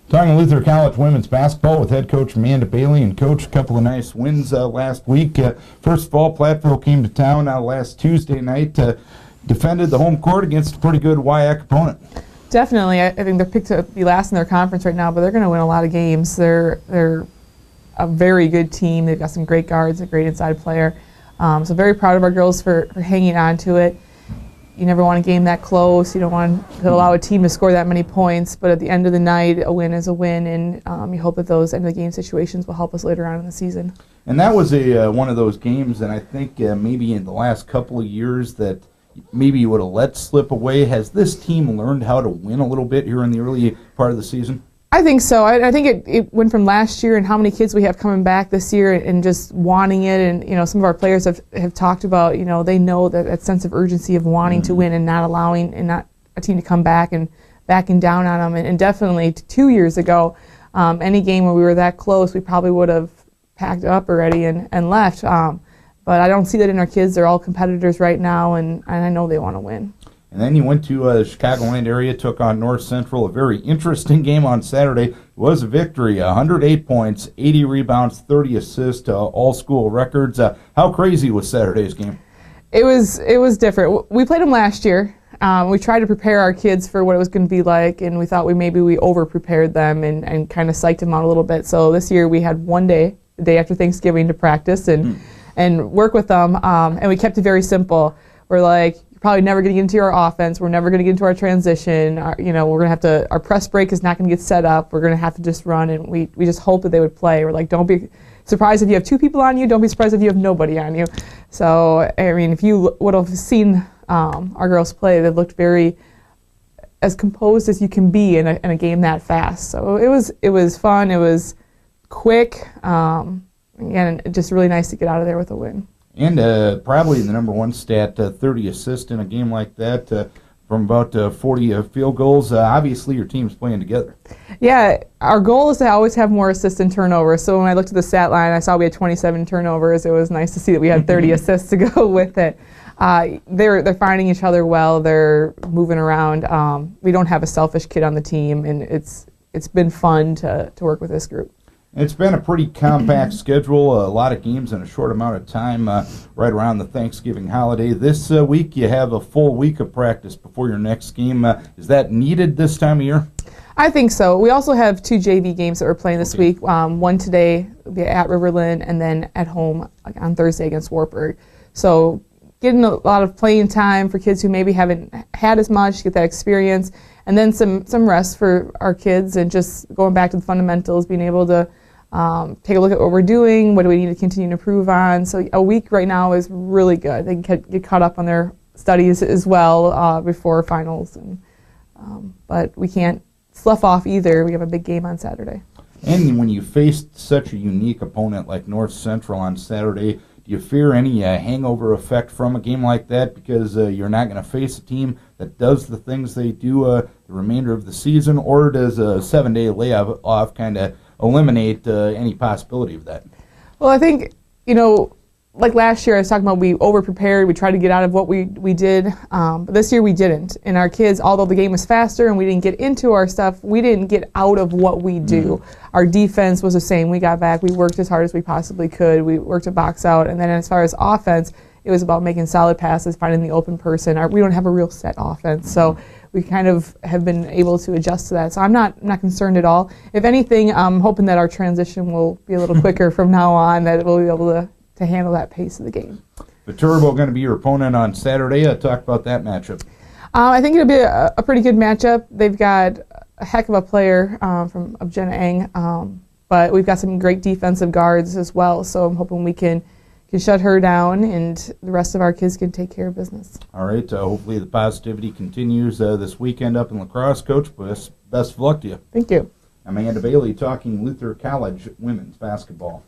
Talking Luther College women's basketball with head coach Amanda Bailey. And coach, a couple of nice wins last week. First of all, Platteville came to town last Tuesday night, defended the home court against a pretty good WIAC opponent. Definitely. I think they're picked to be last in their conference right now, but they're going to win a lot of games. They're a very good team. They've got some great guards, a great inside player. So very proud of our girls for hanging on to it. You never want a game that close. You don't want to allow a team to score that many points, but at the end of the night, a win is a win, and you hope that those end-of-the-game situations will help us later on in the season. And that was one of those games, and I think maybe in the last couple of years that maybe you would have let slip away. Has this team learned how to win a little bit here in the early part of the season? I think so. I think it went from last year and how many kids we have coming back this year and just wanting it. And, some of our players have talked about, they know that sense of urgency of wanting to win and not allowing and not a team to come back and backing down on them. And definitely 2 years ago, any game where we were that close, we probably would have packed up already and left. But I don't see that in our kids. They're all competitors right now, and I know they want to win. And then you went to the Chicagoland area, took on North Central. A very interesting game on Saturday. It was a victory, 108 points, 80 rebounds, 30 assists, all school records. How crazy was Saturday's game? It was different. We played them last year. We tried to prepare our kids for what it was going to be like, and we thought we over-prepared them and kind of psyched them out a little bit. So this year we had one day, the day after Thanksgiving, to practice and work with them, and we kept it very simple. We're like, probably never going to get into our offense. We're never going to get into our transition. We're going to have to. Our press break is not going to get set up. We're going to have to just run, and we just hope that they would play. We're like, don't be surprised if you have two people on you. Don't be surprised if you have nobody on you. So if you would have seen our girls play, they looked very as composed as you can be in a game that fast. So it was fun. It was quick. Again, just really nice to get out of there with a win. And probably the number one stat, 30 assists in a game like that from about 40 field goals. Obviously, your team's playing together. Yeah, our goal is to always have more assists and turnovers. So when I looked at the stat line, I saw we had 27 turnovers. It was nice to see that we had 30 assists to go with it. They're finding each other well. They're moving around. We don't have a selfish kid on the team, and it's been fun to work with this group. It's been a pretty compact schedule, a lot of games in a short amount of time, right around the Thanksgiving holiday. This week you have a full week of practice before your next game. Is that needed this time of year? I think so. We also have 2 JV games that we're playing this week. One today will be at Riverland, and then at home on Thursday against Wartburg. So getting a lot of playing time for kids who maybe haven't had as much, get that experience, and then some rest for our kids, and just going back to the fundamentals, being able to take a look at what we're doing, what do we need to continue to improve on. So a week right now is really good. They can get caught up on their studies as well before finals. But we can't slough off either. We have a big game on Saturday. And when you faced such a unique opponent like North Central on Saturday, do you fear any hangover effect from a game like that, because you're not going to face a team that does the things they do the remainder of the season, or does a 7-day layoff kind of eliminate any possibility of that? Well, I think, like last year I was talking about, we over-prepared, we tried to get out of what we did, but this year we didn't. And our kids, although the game was faster and we didn't get into our stuff, we didn't get out of what we do. Our defense was the same. We got back, we worked as hard as we possibly could, we worked a box out, and then as far as offense, it was about making solid passes, finding the open person. We don't have a real set offense, so we kind of have been able to adjust to that. So I'm not concerned at all. If anything, I'm hoping that our transition will be a little quicker from now on, that we'll be able to handle that pace of the game. Viterbo going to be your opponent on Saturday. Talk about that matchup. I think it'll be a pretty good matchup. They've got a heck of a player from Jenna Eng, but we've got some great defensive guards as well, so I'm hoping we can shut her down, and the rest of our kids can take care of business. All right. Hopefully the positivity continues this weekend up in La Crosse. Coach, best of luck to you. Thank you. Amanda Bailey talking Luther College women's basketball.